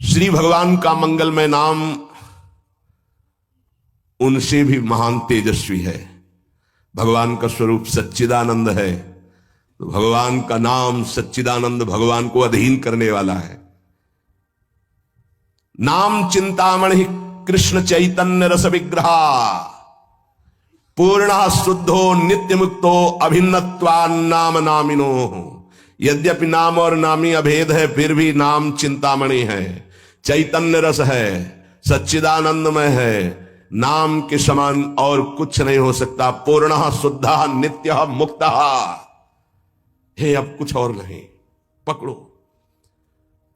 श्री भगवान का मंगलमय नाम उनसे भी महान तेजस्वी है। भगवान का स्वरूप सच्चिदानंद है, तो भगवान का नाम सच्चिदानंद भगवान को अधीन करने वाला है। नाम चिंतामणि कृष्ण चैतन्य रस विग्रहा पूर्ण शुद्धो नित्य मुक्तो अभिन्नत्वान्नाम नामिनो। यद्यपि नाम और नामी अभेद है, फिर भी नाम चिंतामणि है, चैतन्य रस है, सच्चिदानंदमय है। नाम के समान और कुछ नहीं हो सकता। पूर्ण शुद्ध नित्य मुक्त है, अब कुछ और नहीं। पकड़ो,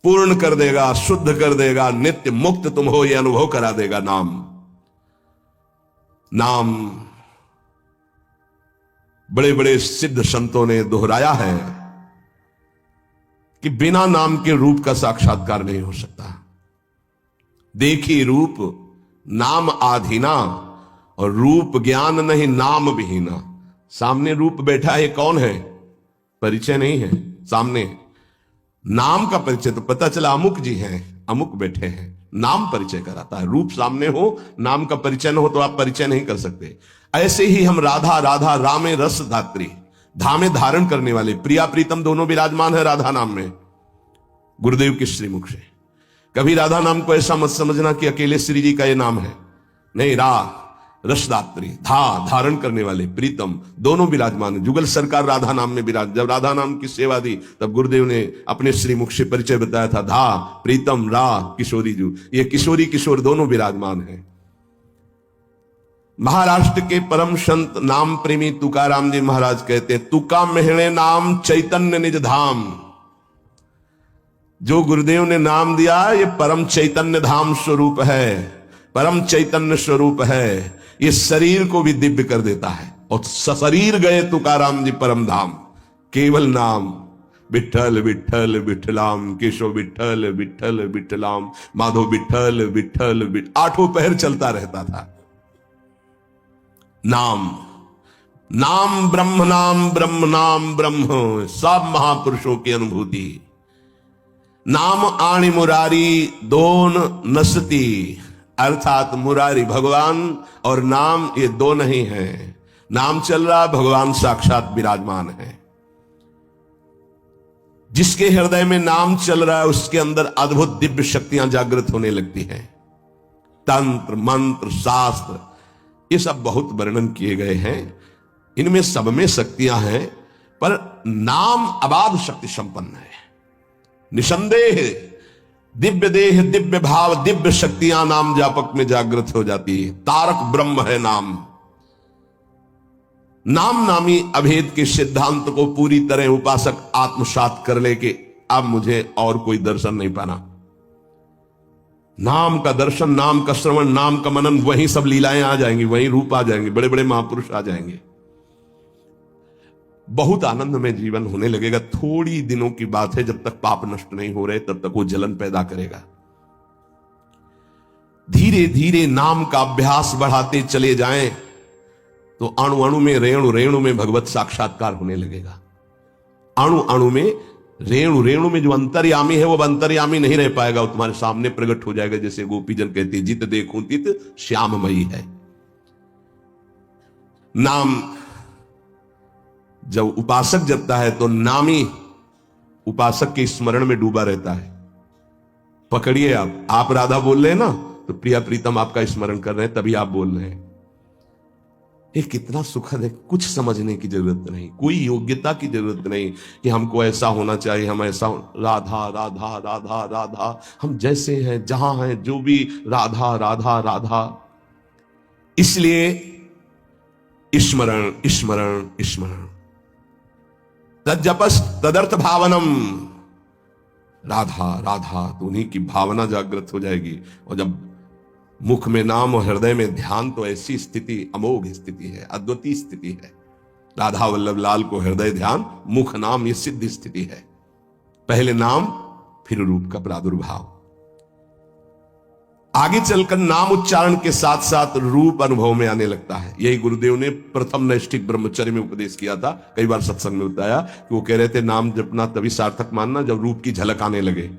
पूर्ण कर देगा, शुद्ध कर देगा, नित्य मुक्त तुम हो यह अनुभव करा देगा नाम। नाम बड़े बड़े सिद्ध संतों ने दोहराया है कि बिना नाम के रूप का साक्षात्कार नहीं हो सकता। देखी रूप नाम आधीना, और रूप ज्ञान नहीं नाम विहीना। सामने रूप बैठा है, कौन है? परिचय नहीं है सामने। नाम का परिचय तो पता चला अमुक जी हैं, अमुक बैठे हैं। नाम परिचय कराता है। रूप सामने हो, नाम का परिचय न हो तो आप परिचय नहीं कर सकते। ऐसे ही हम राधा राधा रामे रस धात्री, धामे धारण करने वाले, प्रिया प्रीतम दोनों विराजमान है राधा नाम में, गुरुदेव के श्रीमुख से। कभी राधा नाम को ऐसा मत समझना कि अकेले श्री जी का ये नाम है, नहीं। रसदात्री, धारण करने वाले, प्रीतम दोनों विराजमान है। जुगल सरकार राधा नाम में विराज, जब राधा नाम की सेवा दी तब गुरुदेव ने अपने श्रीमुख से परिचय बताया था। प्रीतम किशोरी जू, ये किशोरी किशोर दोनों विराजमान है। महाराष्ट्र के परम संत नाम प्रेमी तुकाराम जी महाराज कहते हैं, तुका मेहणे नाम चैतन्य निज धाम। जो गुरुदेव ने नाम दिया ये परम चैतन्य धाम स्वरूप है, परम चैतन्य स्वरूप है। ये शरीर को भी दिव्य कर देता है। और सशरीर गए तुकाराम जी परम धाम, केवल नाम। विठल विठल विठलाम, केशव विठल विठल विठलाम, माधव विठल विठल आठों पहर चलता रहता था। नाम नाम ब्रह्म, नाम ब्रह्म, नाम ब्रह्म, सब महापुरुषों की अनुभूति। नाम आणी मुरारी दोन नसती, अर्थात मुरारी भगवान और नाम ये दो नहीं है। नाम चल रहा, भगवान साक्षात विराजमान है। जिसके हृदय में नाम चल रहा है उसके अंदर अद्भुत दिव्य शक्तियां जागृत होने लगती हैं। तंत्र मंत्र शास्त्र ये सब बहुत वर्णन किए गए हैं, इनमें सब में शक्तियां हैं, पर नाम अबाध शक्ति संपन्न है। निसंदेह दिव्य देह, दिव्य भाव, दिव्य शक्तियां नाम जापक में जागृत हो जाती है। तारक ब्रह्म है नाम। नाम नामी अभेद के सिद्धांत को पूरी तरह उपासक आत्मसात कर ले कि अब मुझे और कोई दर्शन नहीं पाना। नाम का दर्शन, नाम का श्रवण, नाम का मनन, वहीं सब लीलाएं आ जाएंगी, वहीं रूप आ जाएंगे, बड़े बड़े महापुरुष आ जाएंगे। बहुत आनंद में जीवन होने लगेगा। थोड़ी दिनों की बात है, जब तक पाप नष्ट नहीं हो रहे तब तक वो जलन पैदा करेगा। धीरे धीरे नाम का अभ्यास बढ़ाते चले जाएं तो अणु अणु में, रेणु रेणु में भगवत साक्षात्कार होने लगेगा। अणु अणु में, रेणु रेणु में जो अंतर्यामी है वो अंतर्यामी नहीं रह पाएगा, वो तुम्हारे सामने प्रकट हो जाएगा। जैसे गोपीजन कहते हैं, जित देखूं तित श्याममयी है। नाम जब उपासक जपता है तो नामी उपासक के स्मरण में डूबा रहता है। पकड़िए, आप राधा बोल रहे हैं ना, तो प्रिया प्रीतम आपका स्मरण कर रहे हैं, तभी आप बोल रहे हैं। ये कितना सुखद है। कुछ समझने की जरूरत नहीं, कोई योग्यता की जरूरत नहीं कि हमको ऐसा होना चाहिए, हम ऐसा। राधा राधा राधा राधा, हम जैसे हैं, जहां हैं, जो भी राधा राधा राधा। इसलिए स्मरण स्मरण स्मरण, तज्जपस तदर्थ भावनम। राधा राधा तो उन्हीं की भावना जागृत हो जाएगी। और जब मुख में नाम और हृदय में ध्यान, तो ऐसी स्थिति अमोघ स्थिति है, अद्वितीय स्थिति है। राधा वल्लभ लाल को हृदय ध्यान, मुख नाम, ये सिद्ध स्थिति है। पहले नाम फिर रूप का प्रादुर्भाव। आगे चलकर नाम उच्चारण के साथ साथ रूप अनुभव में आने लगता है। यही गुरुदेव ने प्रथम नैष्ठिक ब्रह्मचर्य में उपदेश किया था। कई बार सत्संग में बताया कि वो कह रहे थे नाम जपना तभी सार्थक मानना जब रूप की झलक आने लगे।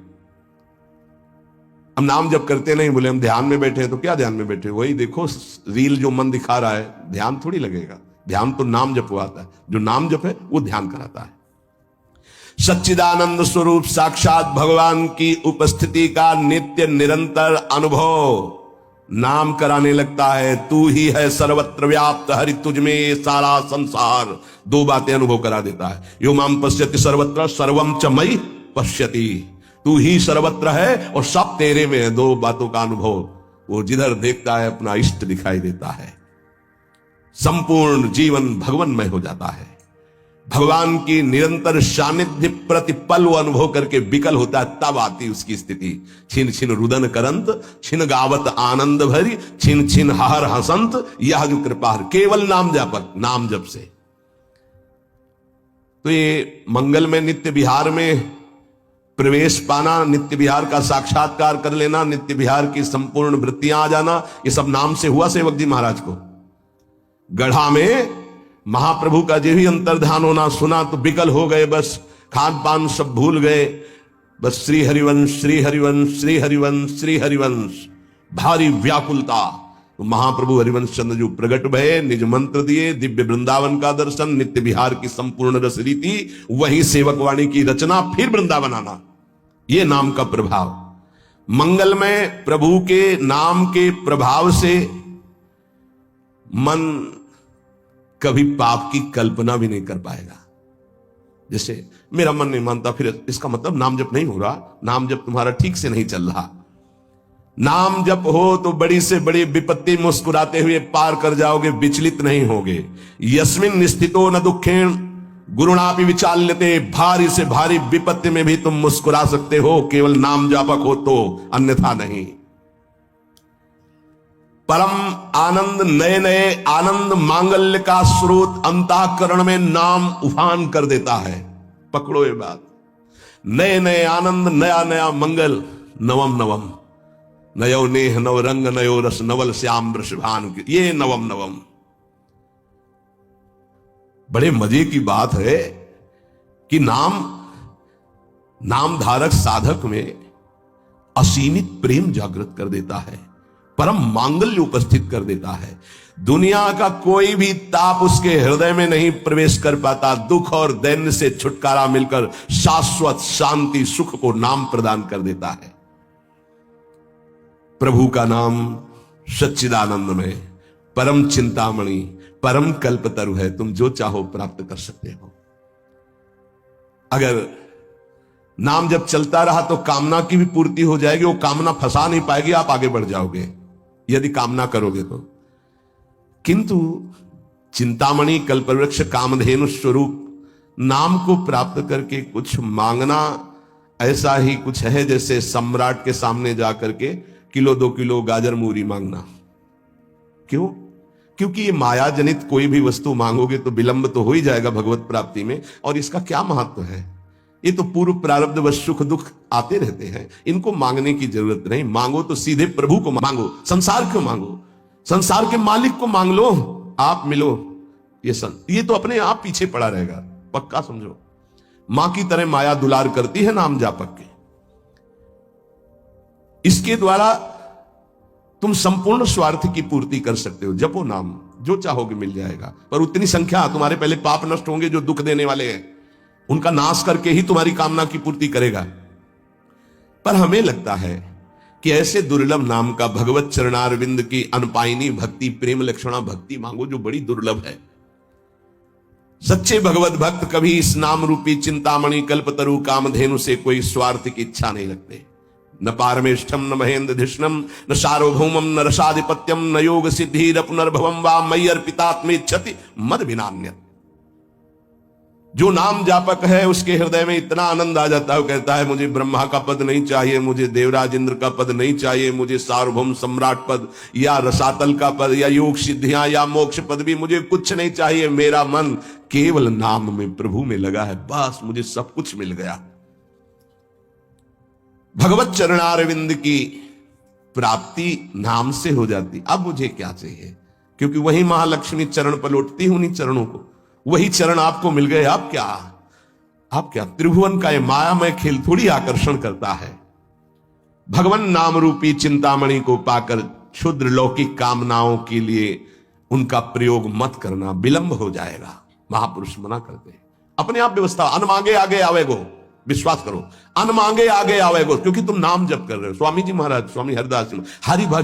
हम नाम जप करते नहीं, बोले हम ध्यान में बैठे हैं, तो क्या ध्यान में बैठे, वही देखो रील जो मन दिखा रहा है, ध्यान थोड़ी लगेगा। ध्यान तो नाम जपवाता है, जो नाम जप है वो ध्यान कराता है। सच्चिदानंद स्वरूप साक्षात भगवान की उपस्थिति का नित्य निरंतर अनुभव नाम कराने लगता है। तू ही है सर्वत्र व्याप्त, हरि तुझ में ये सारा संसार। दो बातें अनुभव करा देता है। यो माम पश्यति सर्वत्र सर्वम च मयि पश्यति, तू ही सर्वत्र है और सब तेरे में है। दो बातों का अनुभव, वो जिधर देखता है अपना इष्ट दिखाई देता है। संपूर्ण जीवन भगवन्मय हो जाता है। भगवान की निरंतर सानिध्य प्रतिपल वो अनुभव करके विकल होता है, तब आती उसकी स्थिति। छिन छिन रुदन करंत, छिन गावत आनंद भरी, छिन छिन हर हसंत, यह जो कृपा केवल नाम जापक, नाम जप से। तो ये मंगल में नित्य विहार में प्रवेश पाना, नित्य विहार का साक्षात्कार कर लेना, नित्य विहार की संपूर्ण वृत्तियां आ जाना, ये सब नाम से हुआ सेवक जी महाराज को। गढ़ा में महाप्रभु का जो ही अंतर्ध्यान होना सुना तो विकल हो गए, बस खान पान सब भूल गए। बस श्री हरिवंश श्री हरिवंश श्री हरिवंश श्री हरिवंश, भारी व्याकुलता। तो महाप्रभु हरिवंश चंद्र जो प्रकट भये, निज मंत्र दिए, दिव्य वृंदावन का दर्शन, नित्य विहार की संपूर्ण रस रीति, वही सेवकवाणी की रचना, फिर वृंदावन आना। ये नाम का प्रभाव। मंगल में प्रभु के नाम के प्रभाव से मन कभी पाप की कल्पना भी नहीं कर पाएगा। जैसे मेरा मन नहीं मानता, फिर इसका मतलब नाम जप नहीं हो रहा, नाम जप तुम्हारा ठीक से नहीं चल रहा। नाम जप हो तो बड़ी से बड़ी विपत्ति मुस्कुराते हुए पार कर जाओगे, विचलित नहीं होगे। यस्मिन स्थितो न दुखेण गुरुणापि विचाल्यते, भारी से भारी विपत्ति में भी तुम मुस्कुरा सकते हो, केवल नाम जापक हो तो, अन्यथा नहीं। परम आनंद, नए नए आनंद मांगल्य का स्रोत अंतःकरण में नाम उफान कर देता है। पकड़ो ये बात, नए नए आनंद, नया नया मंगल, नवम नवम, नयो नेह नव रंग नयो रस, नवल श्याम वृषभान, ये नवम नवम। बड़े मजे की बात है कि नाम धारक साधक में असीमित प्रेम जागृत कर देता है, परम मांगल्य उपस्थित कर देता है। दुनिया का कोई भी ताप उसके हृदय में नहीं प्रवेश कर पाता। दुख और दैन्य से छुटकारा मिलकर शाश्वत शांति सुख को नाम प्रदान कर देता है। प्रभु का नाम सच्चिदानंद में परम चिंतामणि, परम कल्पतरु है। तुम जो चाहो प्राप्त कर सकते हो। अगर नाम जब चलता रहा तो कामना की भी पूर्ति हो जाएगी, वो कामना फंसा नहीं पाएगी, आप आगे बढ़ जाओगे यदि कामना करोगे तो। किंतु चिंतामणि कल्पवृक्ष कामधेनु स्वरूप नाम को प्राप्त करके कुछ मांगना ऐसा ही कुछ है जैसे सम्राट के सामने जाकर के किलो 2 किलो गाजर मूरी मांगना। क्यों? क्योंकि ये माया जनित कोई भी वस्तु मांगोगे तो विलंब तो हो ही जाएगा भगवत प्राप्ति में। और इसका क्या महत्व है? ये तो पूर्व प्रारब्ध व सुख दुख आते रहते हैं, इनको मांगने की जरूरत नहीं। मांगो तो सीधे प्रभु को मांगो, संसार क्यों मांगो? संसार के मालिक को मांग लो, आप मिलो। ये तो अपने आप पीछे पड़ा रहेगा, पक्का समझो। मां की तरह माया दुलार करती है नाम जापक के। इसके द्वारा तुम संपूर्ण स्वार्थ की पूर्ति कर सकते हो। जपो नाम, जो चाहोगे मिल जाएगा। पर उतनी संख्या तुम्हारे पहले पाप नष्ट होंगे जो दुख देने वाले हैं, उनका नाश करके ही तुम्हारी कामना की पूर्ति करेगा। पर हमें लगता है कि ऐसे दुर्लभ नाम का भगवत चरणारविंद की अनपायनी भक्ति, प्रेम लक्षणा भक्ति मांगो जो बड़ी दुर्लभ है। सच्चे भगवत भक्त कभी इस नाम रूपी चिंतामणि कल्पतरु कामधेनु से कोई स्वार्थ की इच्छा नहीं रखते। न पारमेष्ठम न महेंद्र धिष्णम न सार्वभौमम न रसाधिपत्यम न योग सिद्धि न पुनर्भवम वा मयि अर्पितात्मेच्छति मद विनान्यत्। जो नाम जापक है उसके हृदय में इतना आनंद आ जाता है, वो कहता है मुझे ब्रह्मा का पद नहीं चाहिए, मुझे देवराज इंद्र का पद नहीं चाहिए, मुझे सार्वभौम सम्राट पद या रसातल का पद या योग सिद्धियां या मोक्ष पद भी मुझे कुछ नहीं चाहिए। मेरा मन केवल नाम में प्रभु में लगा है, बस मुझे सब कुछ मिल गया। भगवत चरणारविंद की प्राप्ति नाम से हो जाती। अब मुझे क्या चाहिए? क्योंकि वही महालक्ष्मी चरण पलटती है उन्हीं चरणों को, वही चरण आपको मिल गए। आप क्या त्रिभुवन का ये मायामय खेल थोड़ी आकर्षण करता है। भगवान नाम रूपी चिंतामणि को पाकर क्षुद्र लौकिक कामनाओं के लिए उनका प्रयोग मत करना, विलंब हो जाएगा। महापुरुष मना करते हैं। अपने आप व्यवस्था, अन मांगे आगे आवेगो, विश्वास करो, अन मांगे आगे आवेगो, क्योंकि तुम नाम जप कर रहे हो। स्वामी जी महाराज, स्वामी हरिदास जी,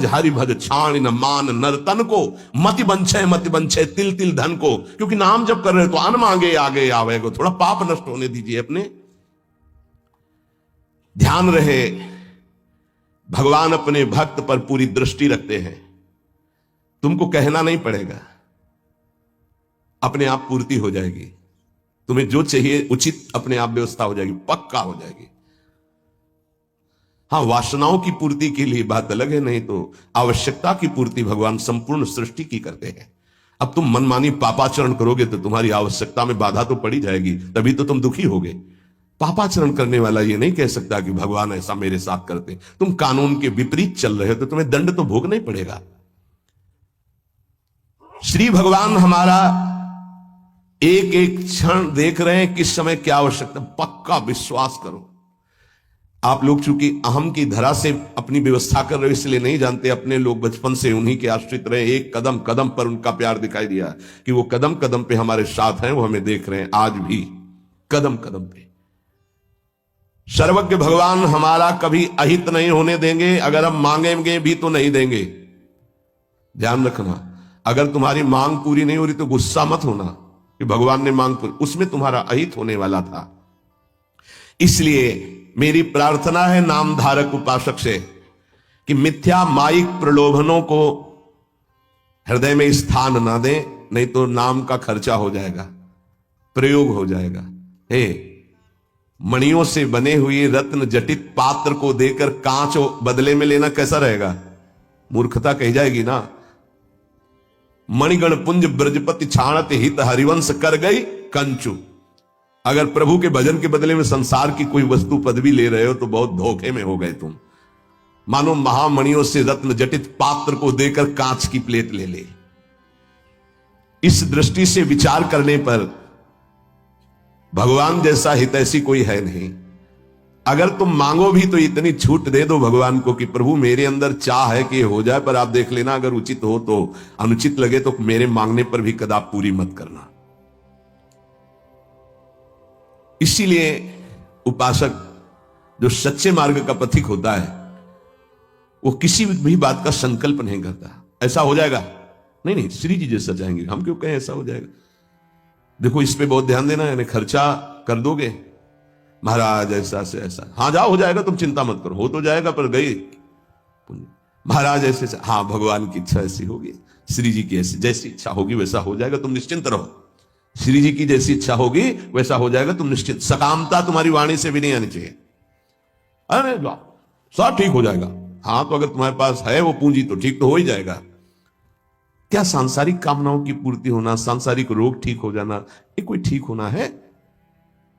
हरि भज छाण न मान नर तन को, मति बंछे तिल तिल धन को। क्योंकि नाम जप कर रहे हो तो अन मांगे आगे आवेगो। थोड़ा पाप नष्ट होने दीजिए अपने। ध्यान रहे, भगवान अपने भक्त पर पूरी दृष्टि रखते हैं। तुमको कहना नहीं पड़ेगा, अपने आप पूर्ति हो जाएगी। तुम्हें जो चाहिए उचित अपने आप व्यवस्था हो जाएगी, पक्का हो जाएगी। हां, वासनाओं की पूर्ति के लिए बात अलग है, नहीं तो आवश्यकता की पूर्ति भगवान संपूर्ण सृष्टि की करते हैं। अब तुम मनमानी पापाचरण करोगे तो तुम्हारी आवश्यकता में बाधा तो पड़ी जाएगी, तभी तो तुम दुखी होगे। पापाचरण करने वाला ये नहीं कह सकता कि भगवान ऐसा मेरे साथ करते। तुम कानून के विपरीत चल रहे हो तो तुम्हें दंड तो भोगना ही पड़ेगा। श्री भगवान हमारा एक एक क्षण देख रहे हैं, किस समय क्या आवश्यकता। पक्का विश्वास करो। आप लोग चूंकि अहम की धरा से अपनी व्यवस्था कर रहे हो इसलिए नहीं जानते, अपने लोग बचपन से उन्हीं के आश्रित रहे। एक कदम कदम पर उनका प्यार दिखाई दिया कि वो कदम कदम पे हमारे साथ हैं, वो हमें देख रहे हैं आज भी कदम कदम पे। सर्वज्ञ भगवान हमारा कभी अहित नहीं होने देंगे, अगर हम मांगेंगे भी तो नहीं देंगे। ध्यान रखना, अगर तुम्हारी मांग पूरी नहीं हो रही तो गुस्सा मत होना कि भगवान ने मांग पूरी, उसमें तुम्हारा अहित होने वाला था। इसलिए मेरी प्रार्थना है नामधारक उपासक से कि मिथ्या माइक प्रलोभनों को हृदय में स्थान ना दें, नहीं तो नाम का खर्चा हो जाएगा, प्रयोग हो जाएगा। हे, मणियों से बने हुए रत्न जटित पात्र को देकर कांच बदले में लेना कैसा रहेगा? मूर्खता कही जाएगी ना। मणिगण पुंज ब्रजपति छाणत हित हरिवंश कर गई कंचु। अगर प्रभु के भजन के बदले में संसार की कोई वस्तु पदवी ले रहे हो तो बहुत धोखे में हो गए तुम। मानो महामणियों से रत्न जटित पात्र को देकर कांच की प्लेट ले ले। इस दृष्टि से विचार करने पर भगवान जैसा हितैषी कोई है नहीं। अगर तुम मांगो भी तो इतनी छूट दे दो भगवान को कि प्रभु मेरे अंदर चाह है कि ये हो जाए, पर आप देख लेना अगर उचित हो तो, अनुचित लगे तो मेरे मांगने पर भी कदाप पूरी मत करना। इसीलिए उपासक जो सच्चे मार्ग का पथिक होता है वो किसी भी बात का संकल्प नहीं करता ऐसा हो जाएगा, नहीं नहीं श्री जी जैसा चाहेंगे, हम क्यों कहें ऐसा हो जाएगा। देखो इस पे बहुत ध्यान देना है, खर्चा कर दोगे महाराज ऐसा से ऐसा, हाँ जाओ हो जाएगा, तुम चिंता मत करो, हो तो जाएगा पर गई महाराज ऐसे से, हाँ भगवान की इच्छा ऐसी होगी, श्री जी की ऐसी जैसी इच्छा होगी वैसा हो जाएगा, तुम निश्चिंत रहो। श्री जी की जैसी इच्छा होगी वैसा हो जाएगा, तुम निश्चित। सकामता तुम्हारी वाणी से भी नहीं आनी चाहिए। अरे सब ठीक हो जाएगा, हाँ तो अगर तुम्हारे पास है वो पूंजी तो ठीक तो हो ही जाएगा। क्या सांसारिक कामनाओं की पूर्ति होना, सांसारिक रोग ठीक हो जाना, ये कोई ठीक होना है?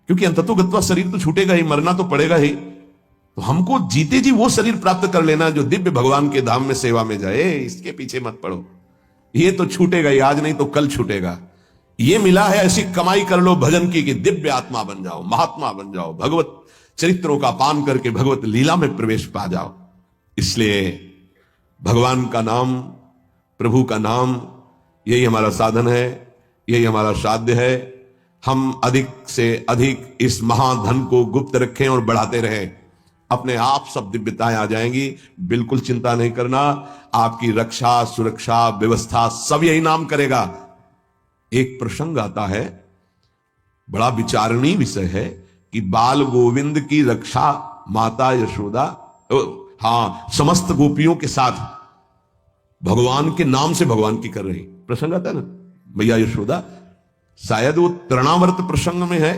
क्योंकि अंततोगत्वा शरीर तो छूटेगा ही, मरना तो पड़ेगा ही। तो हमको जीते जी वो शरीर प्राप्त कर लेना जो दिव्य भगवान के धाम में सेवा में जाए, इसके पीछे मत पड़ो। ये तो छूटेगा ही, आज नहीं तो कल छूटेगा। ये मिला है ऐसी कमाई कर लो भजन की कि दिव्य आत्मा बन जाओ, महात्मा बन जाओ, भगवत चरित्रों का पान करके भगवत लीला में प्रवेश पा जाओ। इसलिए भगवान का नाम, प्रभु का नाम, यही हमारा साधन है, यही हमारा साध्य है। हम अधिक से अधिक इस महाधन को गुप्त रखें और बढ़ाते रहें, अपने आप सब दिव्यताएं आ जाएंगी। बिल्कुल चिंता नहीं करना, आपकी रक्षा सुरक्षा व्यवस्था सब यही नाम करेगा। एक प्रसंग आता है, बड़ा विचारणीय विषय है कि बाल गोविंद की रक्षा माता यशोदा, हाँ समस्त गोपियों के साथ भगवान के नाम से भगवान की कर रही। प्रसंग आता है ना, मैया यशोदा, शायद वो तृणावर्त प्रसंग में है,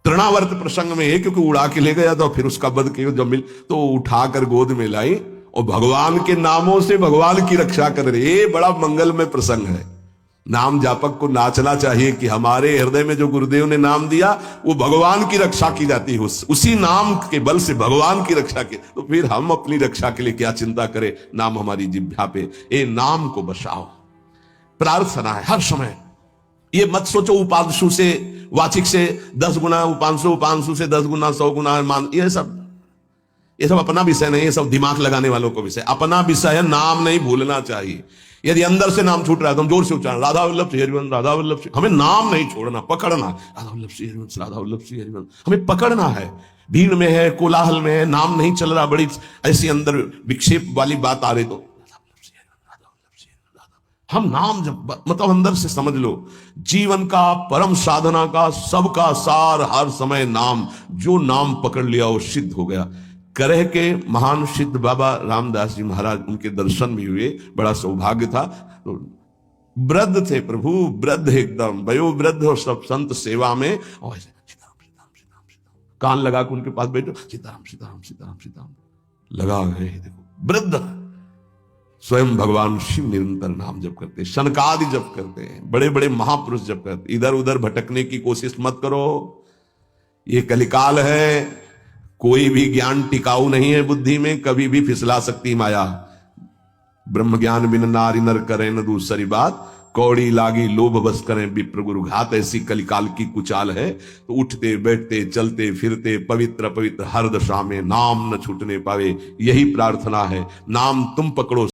तृणावर्त प्रसंग में है, क्योंकि उड़ा के ले गया था, फिर उसका वध किया, जब मिल तो उठाकर गोद में लाई और भगवान के नामों से भगवान की रक्षा कर रही। ये बड़ा मंगलमय प्रसंग है। नाम जापक को नाचना चाहिए कि हमारे हृदय में जो गुरुदेव ने नाम दिया वो भगवान की रक्षा की जाती है, उसी नाम के बल से भगवान की रक्षा की। तो फिर हम अपनी रक्षा के लिए क्या चिंता करें, नाम हमारी जिह्वा पे, ये नाम को बसाओ। प्रार्थना है हर समय, ये मत सोचो उपांशु से वाचिक से 10 गुना, उपांशु से 10 गुना 100 गुना मान, ये सब ये सब अपना विषय नहीं, ये सब दिमाग लगाने वालों को विषय। अपना विषय है, नाम नहीं भूलना चाहिए। यदि अंदर से नाम छूट रहा है तो हम जोर से उच्चारण, राधा वल्लभ श्री हरिवंश, राधा वल्लभ श्री, हमें नाम नहीं छोड़ना, पकड़ना, राधा वल्लभ श्री हरिवंश, राधा वल्लभ श्री हरिवंश, हमें पकड़ना है। भीड़ में है, कोलाहल में है, नाम नहीं चल रहा, बड़ी ऐसी अंदर विक्षेप वाली बात आ रही तो हम नाम जब, मतलब अंदर से समझ लो, जीवन का परम साधना का सबका सार हर समय नाम। जो नाम पकड़ लिया वो सिद्ध हो गया। करह के महान सिद्ध बाबा रामदास जी महाराज, उनके दर्शन भी हुए, बड़ा सौभाग्य था। तो वृद्ध थे प्रभु, वृद्ध एकदम वयोवृद्ध, और सब संत सेवा में, और ऐसे सीताराम सीताराम सीताराम सीताराम, कान लगा के उनके पास बैठो, सीताराम सीताराम सीताराम सीताराम लगा गए। देखो वृद्ध, स्वयं भगवान शिव निरंतर नाम जप करते, शनकादि जप करते हैं, बड़े बड़े महापुरुष जप करते। इधर उधर भटकने की कोशिश मत करो, ये कलिकाल है, कोई भी ज्ञान टिकाऊ नहीं है बुद्धि में, कभी भी फिसला सकती माया। ब्रह्म ज्ञान बिन नारी नर करें न दूसरी बात, कौड़ी लागी लोभ बस करें विप्र गुरु घात। ऐसी कलिकाल की कुचाल है। तो उठते बैठते चलते फिरते पवित्र पवित्र हर दशा में नाम न छूटने पावे, यही प्रार्थना है। नाम तुम पकड़ो।